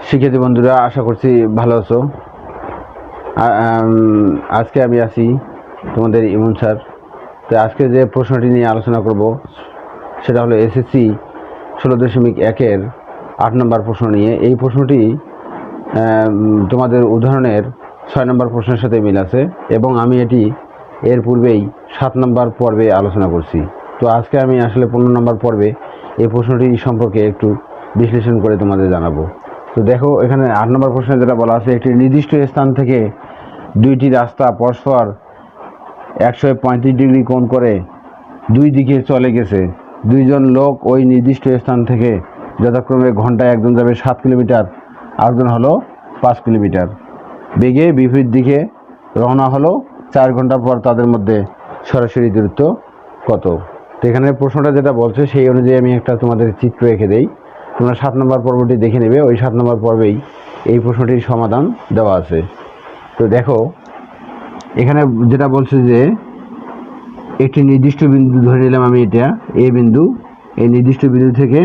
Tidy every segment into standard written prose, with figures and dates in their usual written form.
শিক্ষার্থী বন্ধুরা, আশা করছি ভালো আছো। আজকে আমি আছি তোমাদের ইমন স্যার। তো আজকে যে প্রশ্নটি নিয়ে আলোচনা করব সেটা হলো এসএসসি 16.1-এর 8 নম্বর প্রশ্ন নিয়ে। এই প্রশ্নটি তোমাদের উদাহরণের 6 নম্বর প্রশ্নের সাথে মিল আছে এবং আমি এটি এর পূর্বেই 7 নম্বর পর্বে আলোচনা করছি। তো আজকে আমি আসলে 15 নম্বর পর্বে এই প্রশ্নটি সম্পর্কে একটু বিশ্লেষণ করে তোমাদের জানাবো। তো দেখো, এখানে 8 নম্বর প্রশ্নে যেটা বলা আছে, একটি নির্দিষ্ট স্থান থেকে দুইটি রাস্তা পরস্পর 135 ডিগ্রি কোণ করে দুই দিকে চলে গেছে। দুইজন লোক ওই নির্দিষ্ট স্থান থেকে যথাক্রমে ঘন্টায় একজন যাবে 7 কিলোমিটার, আরেকজন হলো 5 কিলোমিটার বেগে বিপরীত দিকে রওনা হলো। 4 ঘন্টা পর তাদের মধ্যে সরাসরি দূরত্ব কত? তো এখানে প্রশ্নটা যেটা বলছে সেই অনুযায়ী আমি একটা তোমাদের চিত্র এঁকে দেই। তোমরা 7 নম্বর পর্বটি দেখে নেবে। ওই 7 নম্বর পর্বেই এই প্রশ্নটির সমাধান দেওয়া আছে। তো দেখো, এখানে যেটা বলছে যে একটি নির্দিষ্ট বিন্দু ধরে নিলাম আমি, এটা এ বিন্দু। এই নির্দিষ্ট বিন্দু থেকে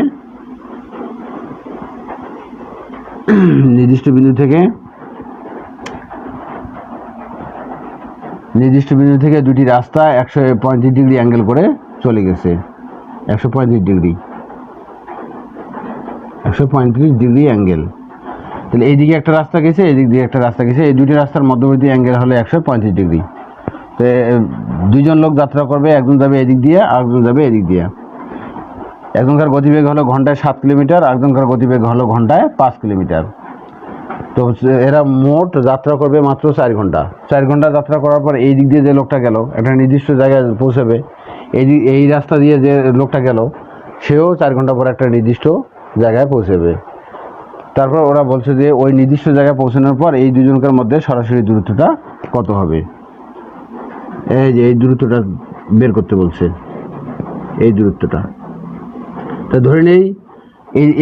নির্দিষ্ট বিন্দু থেকে দুটি রাস্তা 135 ডিগ্রি অ্যাঙ্গেল করে চলে গেছে। 135 ডিগ্রি অ্যাঙ্গেল। তাহলে এইদিকে একটা রাস্তা গেছে, এদিক দিয়ে একটা রাস্তা গেছে। এই দুটি রাস্তার মধ্যবর্তী অ্যাঙ্গেল হলো 135 ডিগ্রি। তো দুইজন লোক যাত্রা করবে, একজন যাবে এদিক দিয়ে, আরেকজন যাবে এদিক দিয়ে। একজনকার গতিবেগ হলো ঘন্টায় 7 কিলোমিটার, আরেকজনকার গতিবেগ হলো ঘন্টায় 5 কিলোমিটার। তো এরা মোট যাত্রা করবে মাত্র 4 ঘন্টা। 4 ঘন্টা যাত্রা করার পর এই দিক দিয়ে যে লোকটা গেল একটা নির্দিষ্ট জায়গায় পৌঁছাবে। এই রাস্তা দিয়ে যে লোকটা গেল সেও 4 ঘন্টা পর একটা নির্দিষ্ট জায়গায় পৌঁছাবে। তারপর ওরা বলছে যে ওই নির্দিষ্ট জায়গায় পৌঁছানোর পর এই দুজনকার মধ্যে সরাসরি দূরত্বটা কত হবে। এই যে এই দূরত্বটা বের করতে বলছে, এই দূরত্বটা। তো ধরে নেই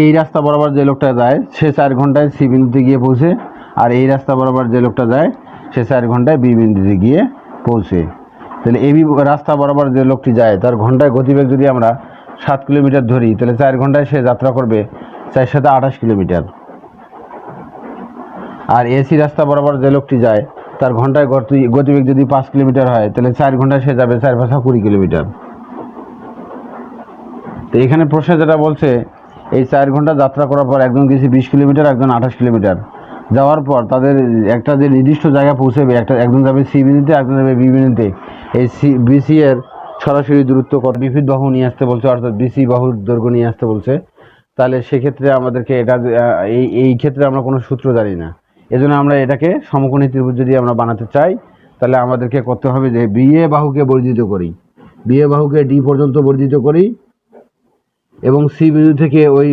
এই রাস্তা বরাবর যে লোকটা যায় সে 4 ঘন্টায় সি বিন্দুতে গিয়ে পৌঁছে, আর এই রাস্তা বরাবর যে লোকটা যায় সে 4 ঘন্টায় বি বিন্দুতে গিয়ে পৌঁছে। তাহলে এই রাস্তা বরাবর যে লোকটি যায় তার ঘন্টায় গতিবেগ যদি আমরা 7 কিলোমিটার ধরি, তাহলে 4 ঘন্টায় সে যাত্রা করবে 4 × 7 = 28 কিলোমিটার। আর এসি রাস্তা বরাবর যে লোকটি যায় তার ঘন্টায় গতিবেগ যদি 5 কিলোমিটার হয়, তাহলে 4 ঘন্টায় সে যাবে 4 × 5 = 20 কিলোমিটার। তো এখানে প্রশ্নে যেটা বলছে, এই 4 ঘন্টা যাত্রা করার পর একজন গেছে 20 কিলোমিটার, একজন 28 কিলোমিটার। যাওয়ার পর তাদের একটা যে নির্দিষ্ট জায়গা পৌঁছাবে, একজন যাবে সি বিন্দুতে, একজন যাবে বি বিন্দুতে। এই বিসি এর সরাসরি দূরত্ব কত? বিপরীত বাহু নিয়ে আসতে বলছে, অর্থাৎ বিসি বাহুর দৈর্ঘ্য নিয়ে আসতে বলছে। তাহলে সেক্ষেত্রে আমাদেরকে এটা এই ক্ষেত্রে আমরা কোনো সূত্র জানি না। এজন্য আমরা এটাকে সমকোণী ত্রিভুজ যদি আমরা বানাতে চাই, তাহলে আমাদেরকে করতে হবে যে বিএ বাহুকে বর্ধিত করি, বিএ বাহুকে ডি পর্যন্ত বর্ধিত করি এবং সি বিন্দু থেকে ওই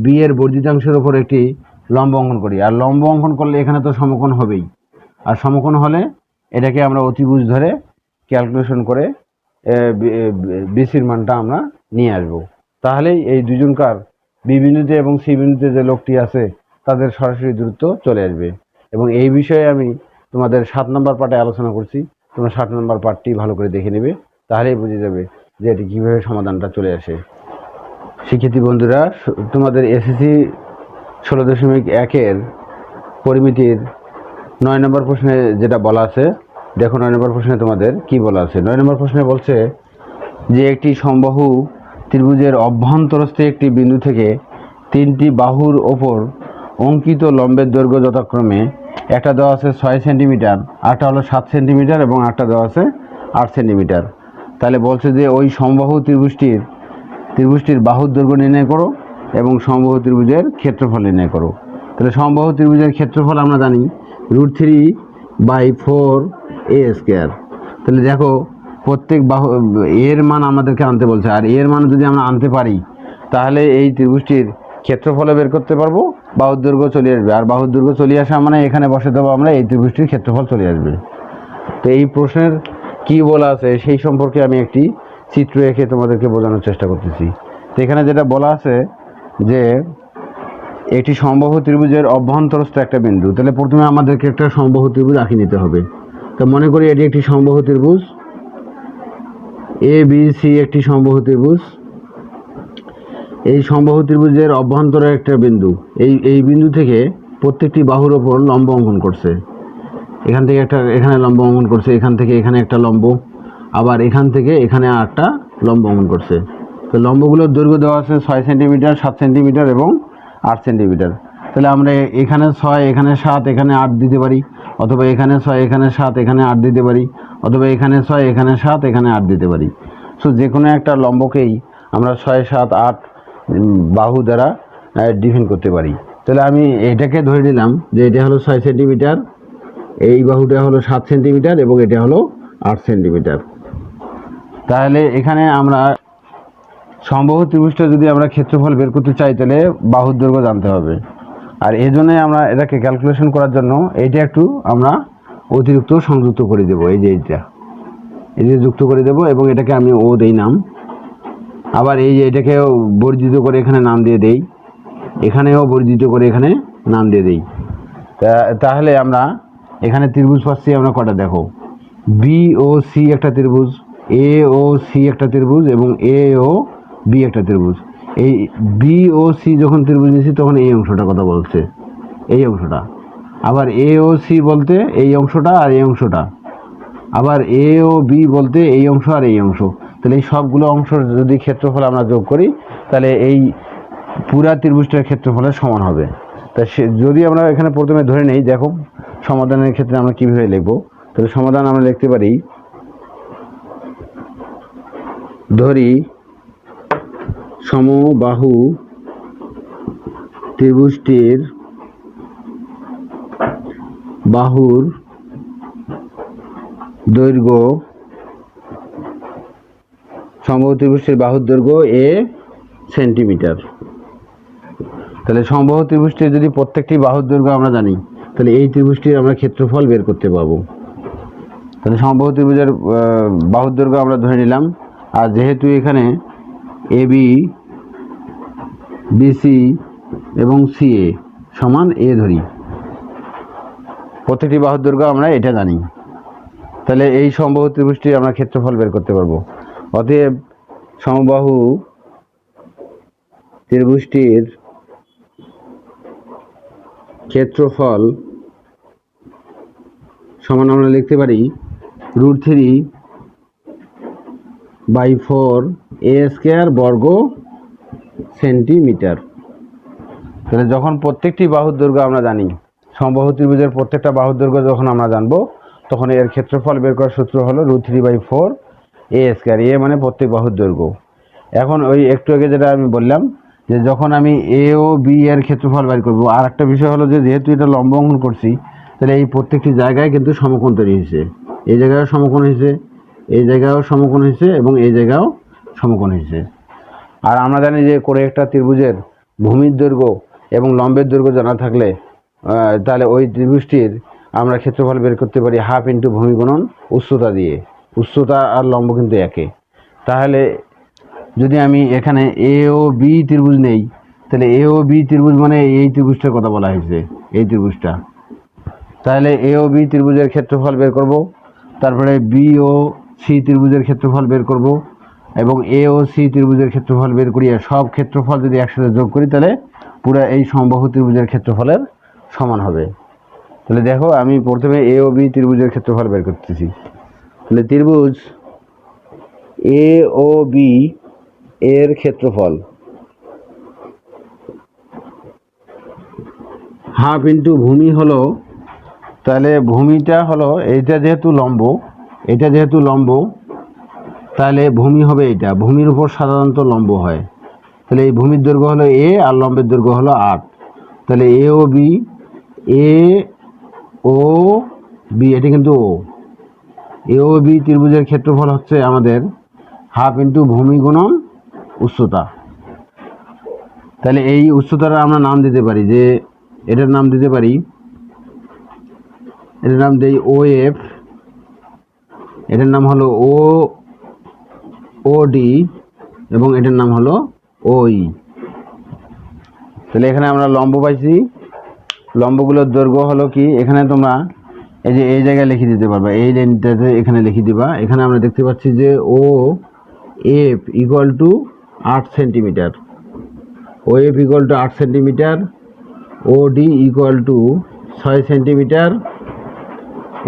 বি এর বর্ধিতাংশের উপর একটি লম্ব অঙ্কন করি। আর লম্ব অঙ্কন করলে এখানে তো সমকোণ হবেই, আর সমকোণ হলে এটাকে আমরা অতিভুজ ধরে ক্যালকুলেশন করে বিসির মানটা আমরা নিয়ে আসব। তাহলেই এই দুজনকার বি বিন্দুতে এবং সি বিন্দুতে যে লোকটি আছে তাদের সরাসরি দূরত্ব চলে আসবে। এবং এই বিষয়ে আমি তোমাদের 7 নম্বর পার্টে আলোচনা করছি। তোমরা 7 নম্বর পার্টটি ভালো করে দেখে নেবে, তাহলেই বুঝে যাবে যে এটি কীভাবে সমাধানটা চলে আসে। শিক্ষার্থী বন্ধুরা, তোমাদের এসএসসি 16.1-এর পরিমিতির 9 নম্বর প্রশ্নে যেটা বলা আছে, দেখো 9 নম্বর প্রশ্নে তোমাদের কি বলা আছে। 9 নম্বর প্রশ্নে বলছে যে একটি সমবাহু ত্রিভুজের অভ্যন্তরস্থ একটি বিন্দু থেকে 3টি বাহুর ওপর অঙ্কিত লম্বের দৈর্ঘ্য যথাক্রমে একটা দেওয়া আছে 6 সেন্টিমিটার, আরটা হলো 7 সেন্টিমিটার এবং আরটা দেওয়া আছে 8 সেন্টিমিটার। তাহলে বলছে যে ওই সমবাহু ত্রিভুজটির বাহুর দৈর্ঘ্য নির্ণয় করো এবং সমবাহু ত্রিভুজের ক্ষেত্রফল নির্ণয় করো। তাহলে সমবাহু ত্রিভুজের ক্ষেত্রফল আমরা জানি √3/4a²। তাহলে দেখো, প্রত্যেক বাহু এর মান আমাদেরকে আনতে বলছে, আর এর মান যদি আমরা আনতে পারি তাহলে এই ত্রিভুজটির ক্ষেত্রফলও বের করতে পারবো, বাহুর দৈর্ঘ্য চলে আসবে। আর বাহুর দৈর্ঘ্য চলে আসা মানে এখানে বসে দেবো আমরা, এই ত্রিভুজটির ক্ষেত্রফল চলে আসবে। তো এই প্রশ্নের কি বলা আছে সেই সম্পর্কে আমি একটি চিত্র এঁকে তোমাদেরকে বোঝানোর চেষ্টা করতেছি। তো এখানে যেটা বলা আছে যে একটি সমবাহু ত্রিভুজের অভ্যন্তরস্থ একটা বিন্দু। তাহলে প্রথমে আমাদেরকে একটা সমবাহু ত্রিভুজ আঁকি নিতে হবে। তো মনে করি এটি একটি সমবাহু ত্রিভুজ, এ বি সি একটি সমবাহু ত্রিভুজ। এই সমবাহু ত্রিভুজের অভ্যন্তরে একটা বিন্দু, এই বিন্দু থেকে প্রত্যেকটি বাহুর ওপর লম্ব অঙ্কন করছে। এখান থেকে একটা এখানে লম্ব অঙ্কন করছে, এখান থেকে এখানে একটা লম্ব, আবার এখান থেকে এখানে আরেকটা লম্ব অঙ্কন করছে। তো লম্বগুলোর দৈর্ঘ্য দেওয়া আছে 6 সেন্টিমিটার, 7 সেন্টিমিটার এবং 8 সেন্টিমিটার। তাহলে আমরা এখানে 6, এখানে 7, এখানে 8 দিতে পারি, অথবা এখানে 6, এখানে 7, এখানে 8 দিতে পারি, অথবা এখানে 6, এখানে 7, এখানে 8 দিতে পারি। সো যে কোনো একটা লম্বকেই আমরা 6, 7, 8 বাহু দ্বারা ডিফাইন করতে পারি। তাহলে আমি এটাকে ধরে নিলাম যে এটা হলো 6 সেন্টিমিটার, এই বাহুটা হলো 7 সেন্টিমিটার এবং এটা হলো 8 সেন্টিমিটার। তাহলে এখানে আমরা সমবাহু ত্রিভুজটা যদি আমরা ক্ষেত্রফল বের করতে চাই তাহলে বাহুর দৈর্ঘ্য জানতে হবে। আর এই জন্যই আমরা এটাকে ক্যালকুলেশন করার জন্য এইটা একটু আমরা অতিরিক্ত সংযুক্ত করে দেবো, এই যে এইটা যুক্ত করে দেবো এবং এটাকে আমি ও দেই নাম। আবার এই যে এটাকেও বর্জিত করে এখানে নাম দিয়ে দেই, এখানেও বর্জিত করে এখানে নাম দিয়ে দেই। তাহলে আমরা এখানে ত্রিভুজ পাচ্ছি আমরা কটা দেখো, বি ও সি একটা ত্রিভুজ, এ ও সি একটা ত্রিভুজ এবং এ ও বি একটা ত্রিভুজ। এই বি ও সি যখন ত্রিভুজ নিয়েছি তখন এই অংশটা কথা বলছে, এই অংশটা। আবার এ ও সি বলতে এই অংশটা আর এই অংশটা, আবার এ ও বি বলতে এই অংশ আর এই অংশ। তাহলে এই সবগুলো অংশের যদি ক্ষেত্রফল আমরা যোগ করি তাহলে এই পুরা ত্রিভুজটার ক্ষেত্রফলের সমান হবে। তা যদি আমরা এখানে প্রথমে ধরে নেই, দেখো সমাধানের ক্ষেত্রে আমরা কীভাবে লিখবো। তাহলে সমাধান আমরা লিখতে পারি, ধরি সমবাহু ত্রিভুজটির বাহুর দৈর্ঘ্য, সমবাহু ত্রিভুজটির বাহুর দৈর্ঘ্য এ সেন্টিমিটার। তাহলে সমবাহু ত্রিভুজটির যদি প্রত্যেকটি বাহুর দৈর্ঘ্য আমরা জানি তাহলে এই ত্রিভুজটির আমরা ক্ষেত্রফল বের করতে পারবো। তাহলে সমবাহু ত্রিভুজের বাহুর দৈর্ঘ্য আমরা ধরে নিলাম। আর যেহেতু এখানে এ বি, বিসি এবং সিএ সমান এ ধরি, প্রত্যেকটি বাহুর দৈর্ঘ্য আমরা এটা জানি, তাহলে এই সমবাহু ত্রিভুজটির আমরা ক্ষেত্রফল বের করতে পারবো। অতএব সমবাহু ত্রিভুজটির ক্ষেত্রফল সমান আমরা লিখতে পারি √3/4 এ স্কয়ার বর্গ সেন্টিমিটার। তাহলে যখন প্রত্যেকটি বাহুর দৈর্ঘ্য আমরা জানি, সমবাহু ত্রিভুজের প্রত্যেকটা বাহুর দৈর্ঘ্য যখন আমরা জানবো তখন এর ক্ষেত্রফল বের করার সূত্র হলো √3/4 এ স্কয়ার। এ মানে প্রত্যেক বাহুর দৈর্ঘ্য। এখন ওই একটু আগে যেটা আমি বললাম যে যখন আমি এ ও বি এর ক্ষেত্রফল বের করবো, আর একটা বিষয় হলো যে যেহেতু এটা লম্ব অঙ্কন করছি তাহলে এই প্রত্যেকটি জায়গায় কিন্তু সমকোণ তৈরি হয়েছে। এই জায়গায়ও সমকোণ হয়েছে, এই জায়গায়ও সমকোণ হয়েছে এবং এই জায়গায়ও সমকোণ হয়েছে। আর আমরা জানি যে করে একটা ত্রিভুজের ভূমির দৈর্ঘ্য এবং লম্বের দৈর্ঘ্য জানা থাকলে তাহলে ওই ত্রিভুজটির আমরা ক্ষেত্রফল বের করতে পারি হাফ ইন্টু ভূমি গুণন উচ্চতা দিয়ে। উচ্চতা আর লম্ব কিন্তু একে। তাহলে যদি আমি এখানে এ ও বি ত্রিভুজ নেই তাহলে এ ও বি ত্রিভুজ মানে এই ত্রিভুজটার কথা বলা হয়েছে, এই ত্রিভুজটা। তাহলে এ ও বি ত্রিভুজের ক্ষেত্রফল বের করব, তারপরে বি ও সি ত্রিভুজের ক্ষেত্রফল বের করব এবং এ ও সি ত্রিভুজের ক্ষেত্রফল বের করিয়ে সব ক্ষেত্রফল যদি একসাথে যোগ করি তাহলে পুরো এই সমবাহু ত্রিভুজের ক্ষেত্রফলের সমান হবে। তাহলে দেখো আমি প্রথমে এ ও বি ত্রিভুজের ক্ষেত্রফল বের করতেছি। তাহলে ত্রিভুজ এ ও বি এর ক্ষেত্রফল হাফ ইন্টু ভূমি হলো, তাহলে ভূমিটা হলো এইটা যেহেতু লম্ব, এটা যেহেতু লম্ব তাহলে ভূমি হবে এইটা, ভূমির উপর সাধারণত লম্ব হয়। তাহলে এই ভূমির দৈর্ঘ্য হলো এ আর লম্বের দৈর্ঘ্য হলো 8। তাহলে এ ও বি, এ ও বি এটা কিন্তু ও, এ ও বি ত্রিভুজের ক্ষেত্রফল হচ্ছে আমাদের হাফ ইন্টু ভূমি গুণন উচ্চতা। তাহলে এই উচ্চতাটা আমরা নাম দিতে পারি, যে এটার নাম দিতে পারি, এটার নাম দেই ও এফ, এটার নাম হলো ও ডি এবং এটার নাম হলো ওই। তাহলে এখানে আমরা লম্ব পাইছি, লম্বগুলোর দৈর্ঘ্য হলো কি, এখানে তোমরা এই যে এই জায়গায় লিখে দিতে পারবা, এই লাইনটাতে এখানে লিখে দিবা। এখানে আমরা দেখতে পাচ্ছি যে O F equal to 8 centimetre, O F equal to 8 centimetre, O D equal to 6 centimetre,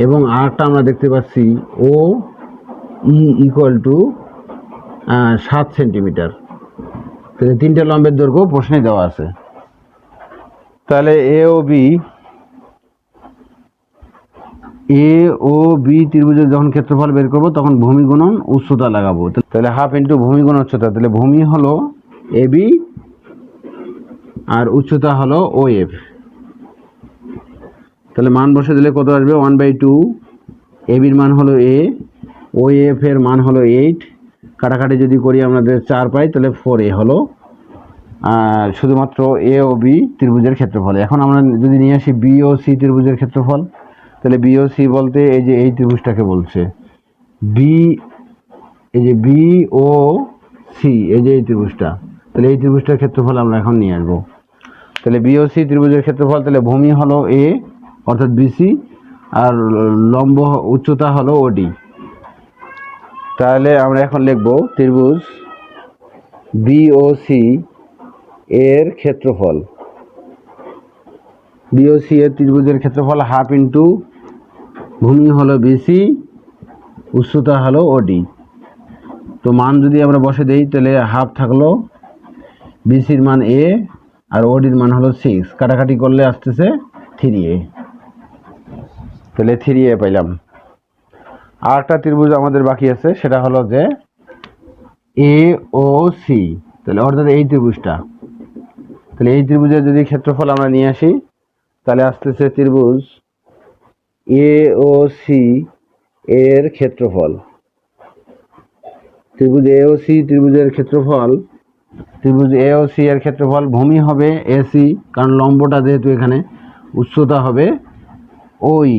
এবং আরেকটা আমরা দেখতে পাচ্ছি O E equal to 7 centimetre. তাহলে তিনটে লম্বের দৈর্ঘ্য প্রশ্নে দেওয়া আছে। তাহলে এ ও বি ত্রিভুজের যখন ক্ষেত্রফল বের করব তখন ভূমি গুণন উচ্চতা লাগাবো। তাহলে হাফ ইন্টু ভূমি গুণ উচ্চতা, তাহলে ভূমি হলো এ বি আর উচ্চতা হলো ও এফ। তাহলে মান বসে দিলে কত আসবে? 1/2। এ বির মান হলো এ, ও এফ এর মান হলো 8, কাটাকাটি যদি করি আমাদের 4 পাই, তাহলে 4a হলো শুধুমাত্র এ ও বি ত্রিভুজের ক্ষেত্রফল। এখন আমরা যদি নিয়ে আসি বি ও সি ত্রিভুজের ক্ষেত্রফল, তাহলে বি ও সি বলতে এই যে এই ত্রিভুজটাকে বলছে বি, এই যে বি ও সি, এই যে এই ত্রিভুজটা, তাহলে এই ত্রিভুজটার ক্ষেত্রফল আমরা এখন নিয়ে আসবো। তাহলে বি ও সি ত্রিভুজের ক্ষেত্রফল, তাহলে ভূমি হলো এ অর্থাৎ বিসি, আর লম্ব উচ্চতা হলো ওডি। তাহলে আমরা এখন লিখব ত্রিভুজ বিওসি এর ক্ষেত্রফল। বিওসি এর ত্রিভুজের ক্ষেত্রফল হাফ ইন্টু ভূমি হলো বিসি, উচ্চতা হলো ওডি। তো মান যদি আমরা বসে দেই, তাহলে হাফ থাকলো বিসির মান এ আর ওডির মান হলো 6, কাটাকাটি করলে আসতেছে 3a। তাহলে 3a পাইলাম। আর একটা ত্রিভুজ আমাদের বাকি আছে, সেটা হলো যে এ ও সি, তাহলে অর্থাৎ এই ত্রিভুজটা। তাহলে এই ত্রিভুজের যদি ক্ষেত্রফল আমরা নিয়ে আসি, তাহলে আসতেছে ত্রিভুজ এ ও সি এর ক্ষেত্রফল। ত্রিভুজ এ ও সি ত্রিভুজের ক্ষেত্রফল, ত্রিভুজ এ ও সি এর ক্ষেত্রফল ভূমি হবে এসি, কারণ লম্বটা যেহেতু এখানে, উচ্চতা হবে ওই,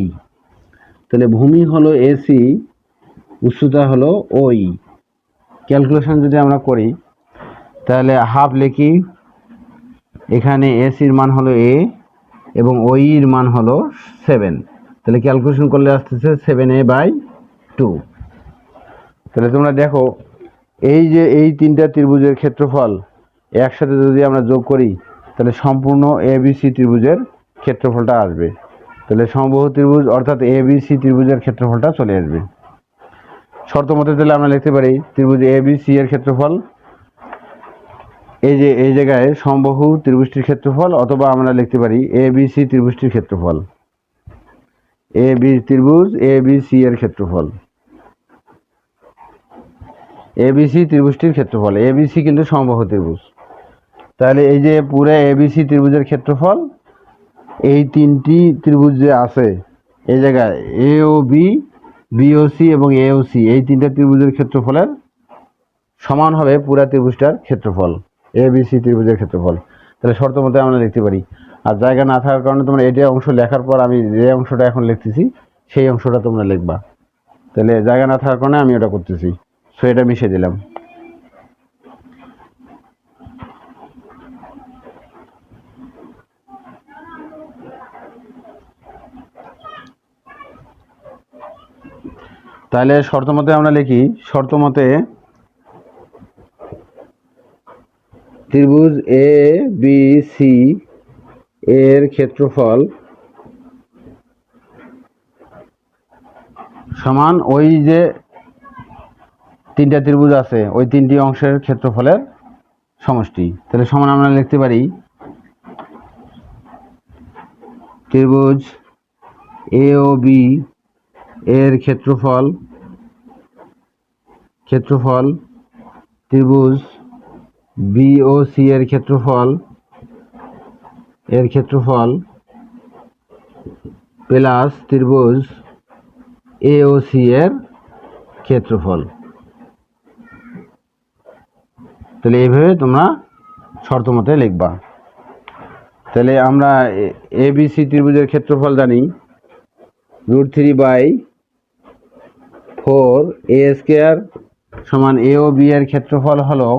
তাহলে ভূমি হলো এসি, উচ্চতা হলো ওই। ক্যালকুলেশন যদি আমরা করি, তাহলে হাফ লিখি, এখানে এসির মান হলো এ এবং ওইর মান হলো 7, তাহলে ক্যালকুলেশন করলে আসতেছে 7a/2। তাহলে তোমরা দেখো এই যে এই তিনটা ত্রিভুজের ক্ষেত্রফল একসাথে যদি আমরা যোগ করি, তাহলে সম্পূর্ণ এবিসি ত্রিভুজের ক্ষেত্রফলটা আসবে। তাহলে সমবাহু ত্রিভুজ অর্থাৎ এবিসি ত্রিভুজের ক্ষেত্রফলটা চলে আসবে। শর্ত মতে তাহলে আমরা লিখতে পারি ত্রিভুজ এবিসি এর ক্ষেত্রফল, এই যে এই জায়গায় সমবাহু ত্রিভুজটির ক্ষেত্রফল, অথবা আমরা লিখতে পারি এবিসি ত্রিভুজটির ক্ষেত্রফল, ত্রিভুজ এবিসি এর ক্ষেত্রফল, এবিসি ত্রিভুজটির ক্ষেত্রফল। এবিসি কিন্তু সমবাহু ত্রিভুজ, তাহলে এই যে পুরো এবিসি ত্রিভুজের ক্ষেত্রফল, এই তিনটি ত্রিভুজ যে আছে এই জায়গায় এ ও বি, বিওসি এবং এওসি, এই তিনটা ত্রিভুজের ক্ষেত্রফলের সমান হবে পুরা ত্রিভুজটার ক্ষেত্রফল, এবিসি ত্রিভুজের ক্ষেত্রফল। তাহলে শর্ত মতে আমরা লিখতে পারি। আর জায়গা না থাকার কারণে তোমরা এটা অংশ লেখার পর আমি যে অংশটা এখন লিখতেছি সেই অংশটা তোমরা লিখবা। তাহলে জায়গা না থাকার কারণে আমি ওটা করতেছি, সো এটা মিশিয়ে দিলাম। তাহলে শর্ত মতে আমরা লিখি, শর্ত মতে ত্রিভুজ এ বি সি এর ক্ষেত্রফল সমান ওই যে তিনটা ত্রিভুজ আছে ওই তিনটি অংশের ক্ষেত্রফলের সমষ্টি। তাহলে সমান আমরা লিখতে পারি ত্রিভুজ এ ও বি এর ক্ষেত্রফল ত্রিভুজ বি ও সি এর ক্ষেত্রফল প্লাস ত্রিভুজ এ ও সি এর ক্ষেত্রফল। তাহলে এইভাবে তোমরা শর্ত মতে লিখবা। তাহলে আমরা এবিসি ত্রিভুজের ক্ষেত্রফল জানি √3/4a² সমান এ ও বি এর ক্ষেত্রফল হলো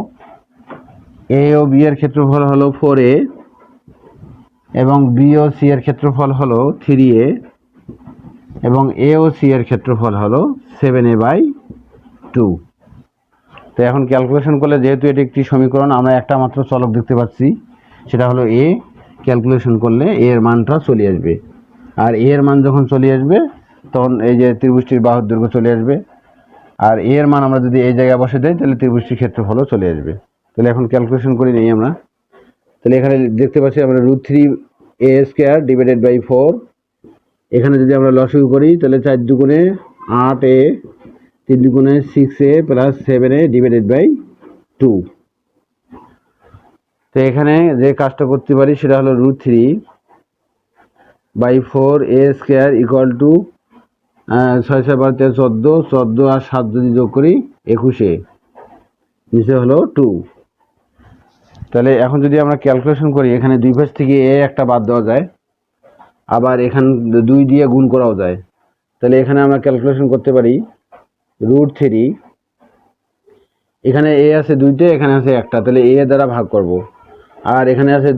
4a এবং বি ও সি এর ক্ষেত্রফল হলো 3a। এবং এ ও সি এর ক্ষেত্রফল হলো 7a/2। তো এখন ক্যালকুলেশন করলে, যেহেতু এটি একটি সমীকরণ, আমরা একটা মাত্র চলক দেখতে পাচ্ছি, সেটা হলো এ। ক্যালকুলেশন করলে এ এর মানটা চলে আসবে, আর এ এর মান যখন চলে আসবে তখন এই যে ত্রিভুজটির বাহুর দৈর্ঘ্য চলে আসবে, আর এ এর মান আমরা যদি এই জায়গায় বসে দেই তাহলে ত্রিভুজটির ক্ষেত্রফলও চলে আসবে। তাহলে এখন ক্যালকুলেশন করে নিই আমরা। তাহলে এখানে দেখতে পাচ্ছি আমরা √3a² / 4। এখানে যদি আমরা লসাগু করি তাহলে 4 দুগুণে 8a, 3 দুগুণে 6a + 7a/2। তো এখানে যে কাজটা করতে পারি সেটা হলো √3/4a² = 6 6 12 13 14, 14 আর 7 যদি যোগ করি 21, নিচে হলো 2। তাহলে এখন যদি আমরা ক্যালকুলেশন করি, এখানে দুই পাশ থেকে এ একটা বাদ দেওয়া যায়, আবার এখানে 2 দিয়ে গুণ করাও যায়। তাহলে এখানে আমরা ক্যালকুলেশন করতে পারি √3, এখানে এ আছে 2টে, এখানে আছে একটা, তাহলে এ দ্বারা ভাগ করব। আর এখানে আছে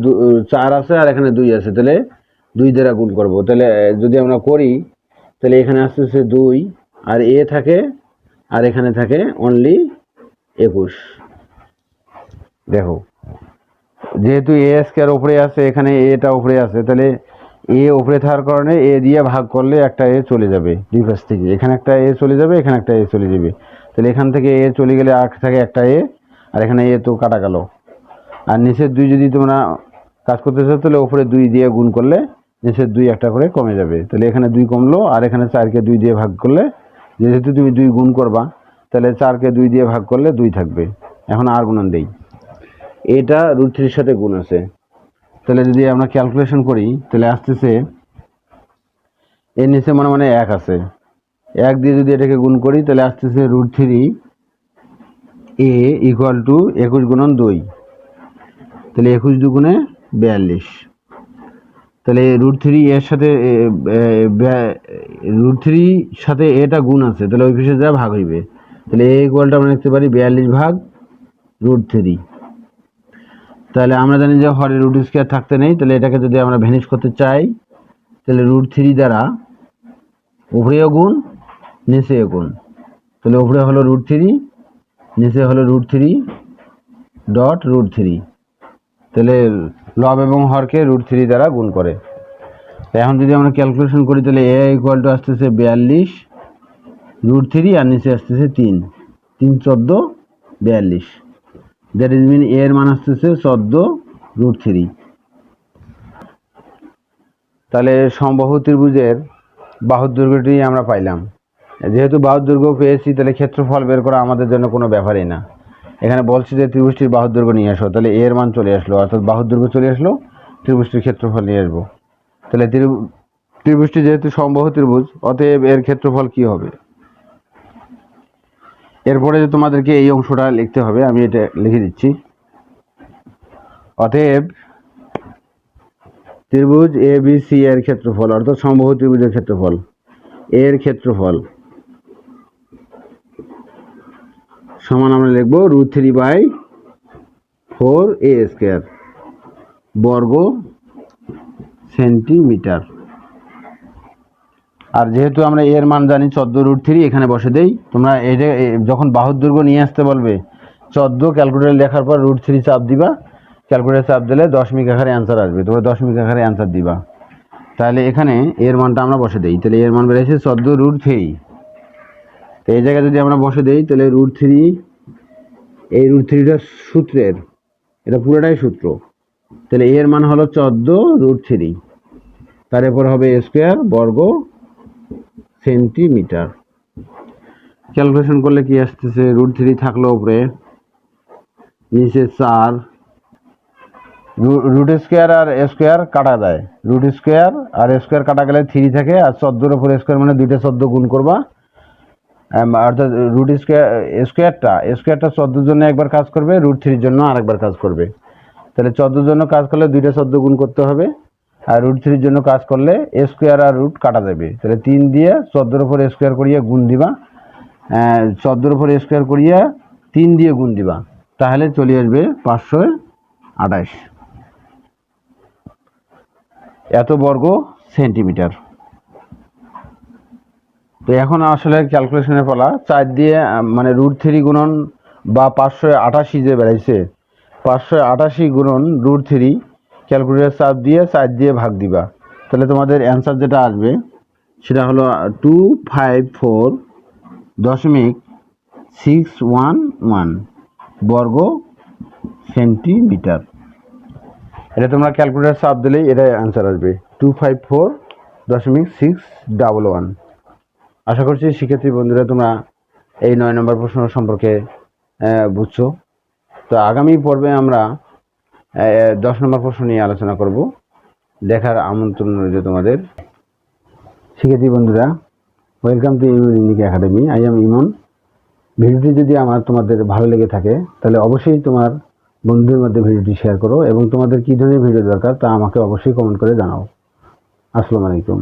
4 আছে, আর এখানে 2 আছে, তাহলে 2 দ্বারা গুণ করব। তাহলে যদি আমরা করি তাহলে এখানে আসতেছে 2, আর এ থাকে, আর এখানে থাকে অনলি 21। দেখো, যেহেতু a² উপরে আছে, এখানে এটা উপরে আছে, তাহলে এ উপরে থাকার কারণে এ দিয়ে ভাগ করলে একটা এ চলে যাবে দুই পাশ থেকে। এখানে একটা এ চলে যাবে, এখানে একটা এ চলে যাবে, তাহলে এখান থেকে এ চলে গেলে আর থাকে একটা এ, আর এখানে এ তো কাটা গেল। আর নিচের 2 যদি তোমরা কাজ করতে চাও তাহলে উপরে 2 দিয়ে গুণ করলে নিচের 2 একটা করে কমে যাবে। তাহলে এখানে 2 কমলো, আর এখানে 4কে 2 দিয়ে ভাগ করলে, যেহেতু তুমি 2 গুণ করবা, তাহলে 4কে 2 দিয়ে ভাগ করলে 2 থাকবে। এখন আর গুণন দেই, এটা √3 সাথে গুণ আছে। তাহলে যদি আমরা ক্যালকুলেশন করি তাহলে আসতেছে, এর নিচে মনে মনে 1 আছে, 1 দিয়ে যদি এটাকে গুণ করি তাহলে আসতেছে √3a = 21 × 2, তাহলে 21 দুগুণে 42। তাহলে √3 এর সাথে √3 সাথে এটা গুণ আছে, তাহলে ওই পিছে যা ভাগ হইবে, তাহলে a = আমরা লিখতে পারি 42/√3। তাহলে আমরা জানি যে হরে √² থাকতে নেই, তাহলে এটাকে যদি আমরা ভ্যানিশ করতে চাই তাহলে √3 দ্বারা উপরেও গুণ, নিচেও গুণ। তাহলে উপরে হলো √3, নিচে হলো √3.√3। তাহলে লব এবং হরকে √3 দ্বারা গুণ করে। এখন যদি আমরা ক্যালকুলেশন করি তাহলে a = আসতেছে 42 √3, আর নিচে আসতেছে 3, 3 14 42। দ্যাট ইজ মিন এর মান আসতেছে 14√3। তাহলে সমবাহু ত্রিভুজের বাহুর দৈর্ঘ্যটি আমরা পাইলাম। যেহেতু বাহুর দৈর্ঘ্য পেয়েছি, তাহলে ক্ষেত্রফল বের করা আমাদের জন্য কোনো ব্যাপারই না। এখানে বলছি যে ত্রিভুজটির বাহুর দৈর্ঘ্য নিয়ে আসো, তাহলে এর মান চলে আসলো, অর্থাৎ বাহুর দৈর্ঘ্য চলে আসলো, ত্রিভুজটির ক্ষেত্রফল নিয়ে আসবো। তাহলে ত্রিভুজটি যেহেতু সমবাহু ত্রিভুজ, অতএব এর ক্ষেত্রফল কি হবে। এরপরে তোমাদেরকে এই অংশটা লিখতে হবে, আমি এটা লিখে দিচ্ছি। অতএব ত্রিভুজ ABC এর ক্ষেত্রফল, অর্থাৎ সমবাহু ত্রিভুজের ক্ষেত্রফল, এর ক্ষেত্রফল সমান আমরা লিখব √3/4a² বর্গ সেন্টিমিটার। আর যেহেতু আমরা এর মান জানি 14√3, এখানে বসে দেই। তোমরা এটা যখন বাহুর দৈর্ঘ্য নিয়ে আসতে বলবে 14 ক্যালকুলেটর লেখার পর √3 চাপ দিবা, ক্যালকুলেটর চাপ দিলে দশমিক আকারে অ্যান্সার আসবে, তোমরা দশমিক আকারে অ্যান্সার দিবা। তাহলে এখানে এর মানটা আমরা বসে দেই, তাহলে এর মান বেড়েছে 14√3। তো এই জায়গায় যদি আমরা বসে দেই তাহলে √3, এই √3টা সূত্রের, এটা পুরোটাই সূত্র, তাহলে এর মান হলো 14√3, তার এরপর হবে a² বর্গ সেন্টিমিটার। ক্যালকুলেশন করলে কি আসতেছে, √3 থাকলো উপরে, নিচে 4, √² আর a² কাটা যায়, √² আর a² কাটা গেলে 3 থাকে, আর 14 উপর a² মানে 2টা 14 গুণ করবা, অর্থাৎ a²টা 14 জন্য একবার কাজ করবে, √3 জন্য আরেকবার কাজ করবে। তাহলে 14 জন্য কাজ করলে 2টা 14 গুণ করতে হবে, আর √3 জন্য কাজ করলে a² আর √ কাটা যাবে, তাহলে 3 দিয়ে 14 উপর a² করিয়া গুণ দিবা, 14 উপর a² করিয়া 3 দিয়ে গুণ দিবা, তাহলে চলে আসবে 528 এত বর্গ সেন্টিমিটার। তো এখন আসলে ক্যালকুলেশনের পালা। 4 দিয়ে মানে √3 গুণন বা 588 যে বেড়াইছে, 588 গুণন √3 ক্যালকুলেটর চাপ দিয়ে 4 দিয়ে ভাগ দিবা। তাহলে তোমাদের অ্যান্সার যেটা আসবে সেটা হলো 254.611 বর্গ সেন্টিমিটার। এটা তোমরা ক্যালকুলেটর চাপ দিলেই এটা অ্যান্সার আসবে 254.611। আশা করছি শিক্ষার্থী বন্ধুরা তোমরা এই 9 নম্বর প্রশ্ন সম্পর্কে বুঝছো। তো আগামী পর্বে আমরা 10 নম্বর প্রশ্ন নিয়ে আলোচনা করব। দেখার আমন্ত্রণ রইল তোমাদের। শিক্ষার্থী বন্ধুরা, welcome to Unique Academy. I am Emon. ভিডিওটি যদি তোমাদের ভালো লেগে থাকে তাহলে অবশ্যই তোমার বন্ধুদের মধ্যে ভিডিওটি শেয়ার করো এবং তোমাদের কী ধরনের ভিডিও দরকার তা আমাকে অবশ্যই কমেন্ট করে জানাও। আসসালামু আলাইকুম।